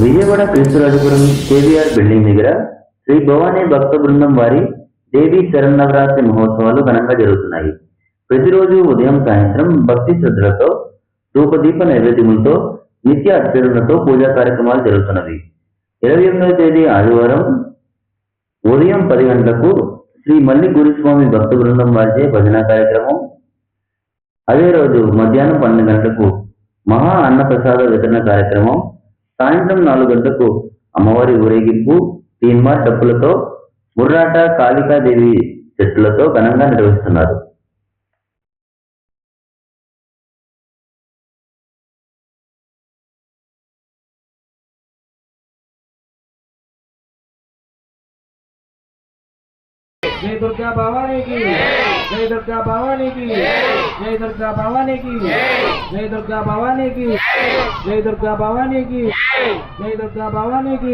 Vijayawada క్రీస్తురాజపురం KVR building దగ్గర శ్రీ భవానీ భక్త బృందం వారి దేవీ శరన్నవరాత్రి మహోత్సవాలు ఘనంగా జరుగుతున్నాయి. ప్రతిరోజు ఉదయం సాయంత్రం భక్తి శ్రద్ధలతో ధూపదీప నైవేద్యములతో నిత్య అర్చనలతో పూజా కార్యక్రమాలు జరుగుతున్నవి. 28వ తేదీ ఆదివారం ఉదయం 10 గంటలకు శ్రీ మల్లి గురుస్వామి భక్త బృందం వారిచే భజన కార్యక్రమం, అదే రోజు మధ్యాహ్నం 12 గంటలకు మహా అన్నప్రసాద వితరణ కార్యక్రమం, సాయంత్రం 4 గంటలకు అమ్మవారి ఊరేగింపు తీన్మార్ డప్పులతో ముర్రాట కాళికాదేవి చెట్టులతో ఘనంగా నిర్వహిస్తున్నారు. जय दुर्गा भवानी की, जय दुर्गा भवानी की, जय दुर्गा भवानी की, जय दुर्गा भवानी की, जय दुर्गा भवानी की, जय दुर्गा भवानी की,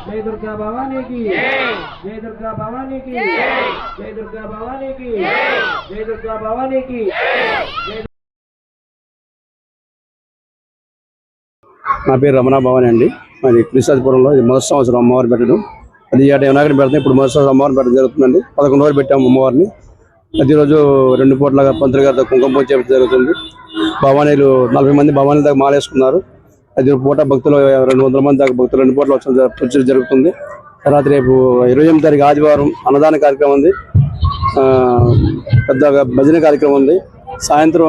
जय दुर्गा भवानी की, जय दुर्गा भवानी की, जय दुर्गा भवानी की, जय दुर्गा भवानी की। నా పేరు రమణ భవాని అండి. మరి క్రీస్తురాజపురంలో ఇది మొదటి సంవత్సరం అమ్మవారు పెట్టడం. అది ఏటా వినాయకుడిని పెడతాం. ఇప్పుడు మొదటి సంవత్సరం అమ్మవారిని పెట్టడం జరుగుతుందండి. 11 రోజులు పెట్టాము అమ్మవారిని. ప్రతిరోజు 2 పూట్లుగా పంతులు గారితో కుంకుమ పూజ చేయడం జరుగుతుంది. భవానీలు 40 మంది భవానీల దాకా మాలేసుకున్నారు. అది పూట భక్తులు 200 మంది దాకా భక్తులు 2 పూటలు వచ్చిన పూజ జరుగుతుంది. తర్వాత రేపు 28వ తారీఖు ఆదివారం అన్నదాన కార్యక్రమం ఉంది. పెద్ద భజన కార్యక్రమం ఉంది. సాయంత్రం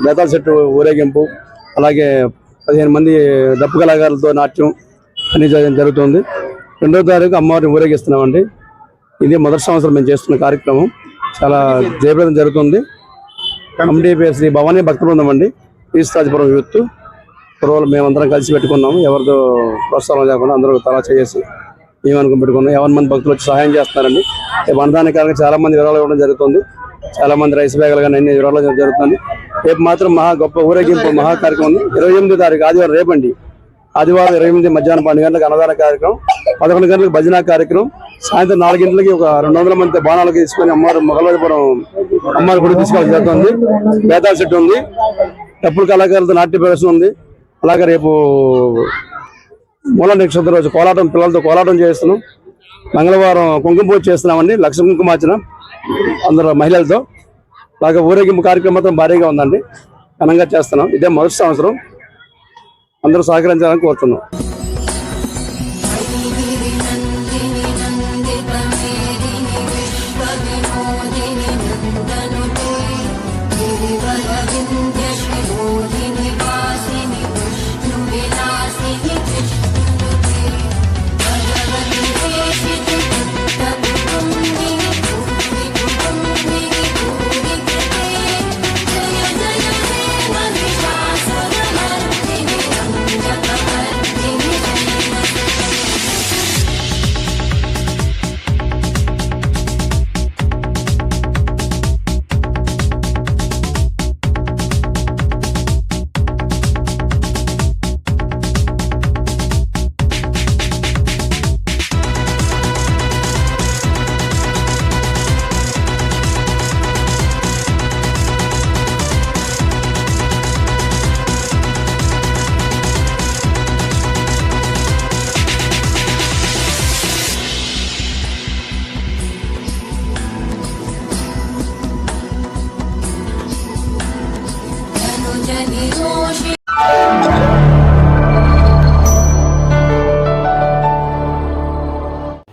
బేతాల చెట్టు ఊరేగింపు, అలాగే 15 మంది డప్పు కళాకారులతో నాట్యం అని జరుగుతుంది. 2వ తారీఖు అమ్మవారిని ఊరేగిస్తున్నామండి. ఇది మొదటి సంవత్సరం మేము చేస్తున్న కార్యక్రమం. చాలా జయప్రదం జరుగుతుంది. కమిటీ పేరు శ్రీ భవానీ భక్త బృందం అండి. క్రీస్తురాజపురం యూత్ పూర్వలు మేమందరం కలిసి పెట్టుకున్నాము. ఎవరితో ప్రోత్సాహం లేకుండా అందరూ తలా చేసి మేము అనుకుని పెట్టుకున్నాం. 50 మంది భక్తులు వచ్చి సహాయం చేస్తున్నారండి. వనదాని కారణంగా చాలా మంది విరాళాలు ఇవ్వడం జరుగుతుంది. చాలా మంది రైస్ బ్యాగులు కానీ అన్ని విరాళాలు జరుగుతుంది. రేపు మాత్రం గొప్ప ఊరేగింపు మహా కార్యక్రమం ఉంది. 28వ తారీఖు ఆదివారం రేపండి. ఆదివారం 28 మధ్యాహ్నం 12 గంటలకు అన్నదాన కార్యక్రమం, 11 గంటలకు భజన కార్యక్రమం, సాయంత్రం 4 గంటలకి ఒక 200 మంది బాణాలకు తీసుకొని అమ్మవారు మొగలపురం అమ్మవారి గుడి తీసుకోవాల్సి జరుగుతుంది. బేతాల చెట్టు ఉంది, డప్పుల కళాకారులతో నాట్య ప్రదర్శన ఉంది. అలాగే రేపు మూల నక్షత్రం రోజు కోలాటం, పిల్లలతో కోలాటం చేస్తున్నాం. మంగళవారం కుంకుమ పూజ చేస్తున్నామండి. 1,00,000 కుంకుమార్చన అందరూ మహిళలతో. అలాగే ఊరేగింపు కార్యక్రమం మాత్రం భారీగా ఉందండి. ఘనంగా చేస్తున్నాం. ఇదే మొదటి సంవత్సరం. అందరూ సహకరించాలని కోరుతున్నాం.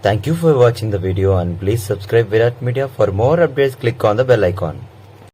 Thank you for watching the video and please subscribe Virat Media. For more updates, click on the bell icon.